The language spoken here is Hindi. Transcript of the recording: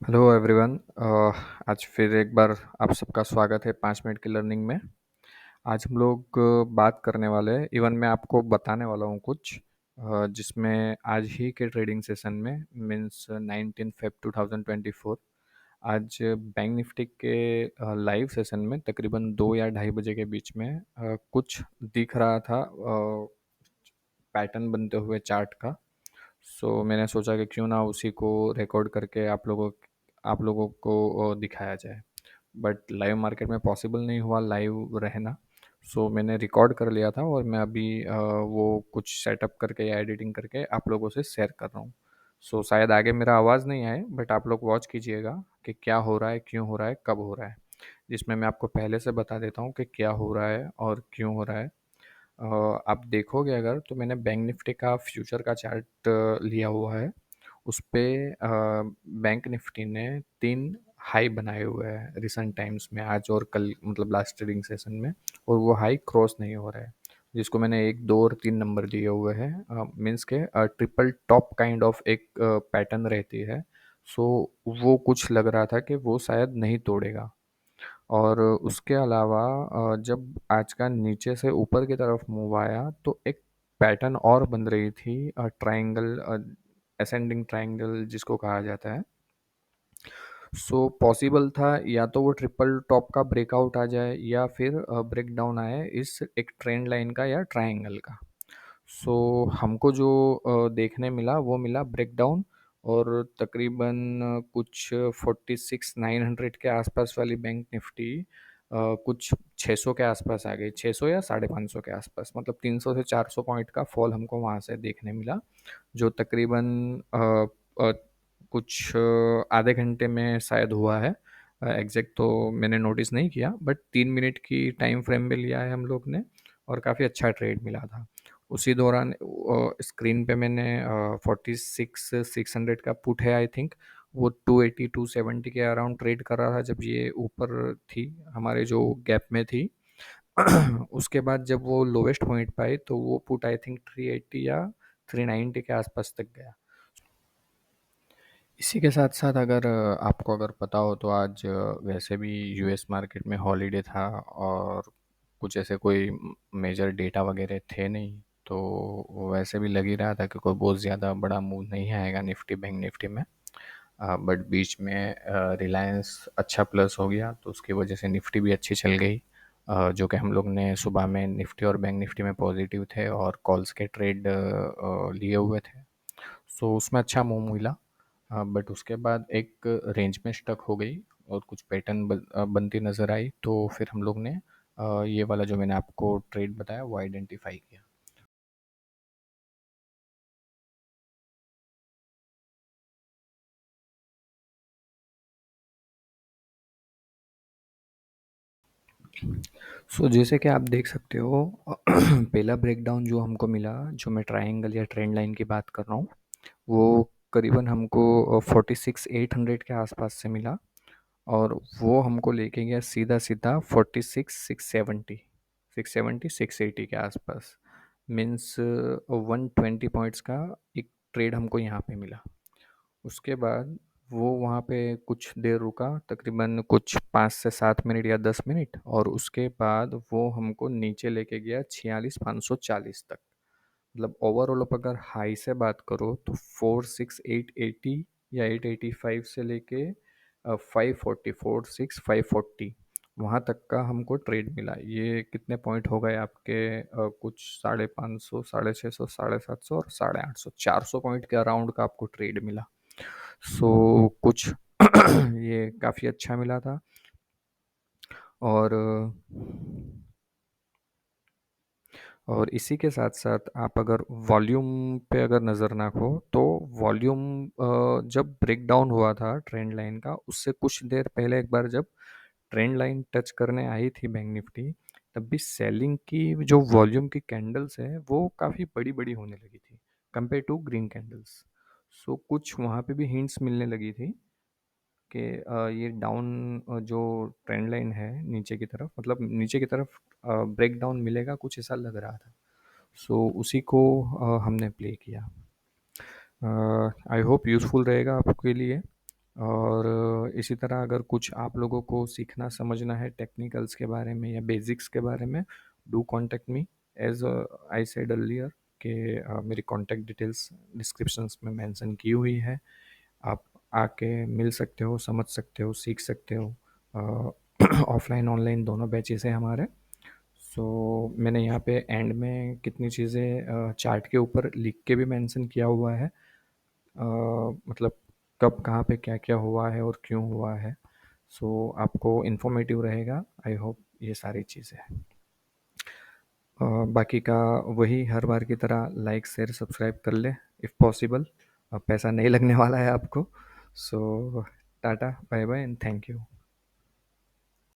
Hello everyone. आज फिर एक बार आप सबका स्वागत है 5 मिनट की लर्निंग में। आज हम लोग बात करने वाले हैं, इवन मैं आपको बताने वाला हूँ कुछ जिसमें आज ही के ट्रेडिंग सेशन में मीन्स 19 Feb 2024 आज बैंक निफ्टी के लाइव सेशन में तकरीबन 2 या 2:30 बजे के बीच में कुछ दिख रहा था पैटर्न बनते हुए चार्ट का। सो मैंने सोचा कि क्यों ना उसी को रिकॉर्ड करके आप लोगों को दिखाया जाए। बट लाइव मार्केट में पॉसिबल नहीं हुआ लाइव रहना। सो मैंने रिकॉर्ड कर लिया था और मैं अभी वो कुछ सेटअप करके या एडिटिंग करके आप लोगों से शेयर कर रहा हूँ। सो शायद आगे मेरा आवाज़ नहीं आए, बट आप लोग वॉच कीजिएगा कि क्या हो रहा है, क्यों हो रहा है, कब हो रहा है। जिसमें मैं आपको पहले से बता देता हूँ कि क्या हो रहा है और क्यों हो रहा है। आप देखोगे अगर तो मैंने बैंक निफ्टी का फ्यूचर का चार्ट लिया हुआ है। उस पे बैंक निफ्टी ने 3 हाई बनाए हुए हैं रिसेंट टाइम्स में, आज और कल, मतलब लास्ट ट्रेडिंग सेशन में। और वो हाई क्रॉस नहीं हो रहा है, जिसको मैंने 1, 2 और 3 नंबर दिए हुए हैं। मीन्स के ट्रिपल टॉप काइंड ऑफ एक पैटर्न रहती है। सो वो कुछ लग रहा था कि वो शायद नहीं तोड़ेगा। और उसके अलावा जब आज का नीचे से ऊपर की तरफ मूव आया तो एक पैटर्न और बन रही थी, ट्रायंगल, असेंडिंग ट्रायंगल जिसको कहा जाता है। सो पॉसिबल था या तो वो ट्रिपल टॉप का ब्रेकआउट आ जाए या फिर ब्रेक डाउन आए इस एक ट्रेंड लाइन का या ट्रायंगल का। सो हमको जो देखने मिला वो मिला ब्रेकडाउन। और तकरीबन कुछ 46,900 के आसपास वाली बैंक निफ्टी कुछ 600 के आसपास आ गई, 600 या 550 के आसपास, मतलब 300 से 400 पॉइंट का फॉल हमको वहाँ से देखने मिला। जो तकरीबन अ, कुछ आधे घंटे में शायद हुआ है। एग्जैक्ट तो मैंने नोटिस नहीं किया, बट 3 मिनट की टाइम फ्रेम में लिया है हम लोग ने। और काफ़ी अच्छा ट्रेड मिला था। उसी दौरान स्क्रीन पे मैंने 46,600 का पुट है आई थिंक, वो 280 270 के अराउंड ट्रेड कर रहा था जब ये ऊपर थी, हमारे जो गैप में थी। उसके बाद जब वो लोवेस्ट पॉइंट पे आई तो वो पुट आई थिंक 380 या 390 के आसपास तक गया। इसी के साथ साथ अगर आपको अगर पता हो तो आज वैसे भी यूएस मार्केट में हॉलीडे था और कुछ ऐसे कोई मेजर डेटा वगैरह थे नहीं। तो वैसे भी लग ही रहा था कि कोई बहुत ज़्यादा बड़ा मूव नहीं आएगा निफ्टी बैंक निफ्टी में। बट बीच में रिलायंस अच्छा प्लस हो गया तो उसकी वजह से निफ्टी भी अच्छी चल गई। जो कि हम लोग ने सुबह में निफ्टी और बैंक निफ्टी में पॉजिटिव थे और कॉल्स के ट्रेड लिए हुए थे। सो उसमें अच्छा मूव मिला। बट उसके बाद एक रेंज में स्टक हो गई और कुछ पैटर्न बनती नज़र आई, तो फिर हम लोग ने ये वाला जो मैंने आपको ट्रेड बताया वो आइडेंटिफाई किया। सो जैसे कि आप देख सकते हो पहला ब्रेकडाउन जो हमको मिला, जो मैं ट्रायंगल या ट्रेंड लाइन की बात कर रहा हूँ, वो करीबन हमको 46,800 के आसपास से मिला। और वो हमको लेके गया सीधा सीधा 46,670 के आसपास। मीन्स 120 पॉइंट्स का एक ट्रेड हमको यहाँ पे मिला। उसके बाद वो वहाँ पे कुछ देर रुका, तकरीबन कुछ 5 से 7 मिनट या 10 मिनट, और उसके बाद वो हमको नीचे लेके गया 46,540 तक। मतलब ओवरऑल आप अगर हाई से बात करो तो 46,880 या 885 से लेके 540, 46,540 वहाँ तक का हमको ट्रेड मिला। ये कितने पॉइंट हो गए आपके? कुछ 550, 650, 750 और 850, 400 पॉइंट के अराउंड का आपको ट्रेड मिला। सो कुछ ये काफ़ी अच्छा मिला था। और और इसी के साथ साथ आप अगर वॉल्यूम पे अगर नज़र नाखो तो वॉल्यूम जब ब्रेक डाउन हुआ था ट्रेंड लाइन का, उससे कुछ देर पहले एक बार जब ट्रेंड लाइन टच करने आई थी बैंक निफ्टी, तब भी सेलिंग की जो वॉल्यूम की कैंडल्स है वो काफ़ी बड़ी बड़ी होने लगी थी कंपेयर टू ग्रीन कैंडल्स। सो कुछ वहाँ पे भी हिंट्स मिलने लगी थी कि ये डाउन जो ट्रेंड लाइन है नीचे की तरफ, मतलब नीचे की तरफ ब्रेक डाउन मिलेगा, कुछ ऐसा लग रहा था। सो उसी को हमने प्ले किया। आई होप यूज़फुल रहेगा आपके लिए। और इसी तरह अगर कुछ आप लोगों को सीखना समझना है टेक्निकल्स के बारे में या बेसिक्स के बारे में, do contact me. As I said earlier कि मेरी कॉन्टैक्ट डिटेल्स डिस्क्रिप्शंस में मेंशन की हुई है। आप आके मिल सकते हो, समझ सकते हो, सीख सकते हो। ऑफलाइन ऑनलाइन दोनों बैचेस हैं हमारे। सो मैंने यहाँ पे एंड में कितनी चीज़ें चार्ट के ऊपर लिख के भी मेंशन किया हुआ है। मतलब कब कहाँ पे क्या क्या हुआ है और क्यों हुआ है। सो आपको इन्फॉर्मेटिव रहेगा, आई होप ये सारी चीज़ें। बाकी का वही हर बार की तरह लाइक शेयर सब्सक्राइब कर ले इफ़ पॉसिबल। पैसा नहीं लगने वाला है आपको। So tata bye bye and thank you.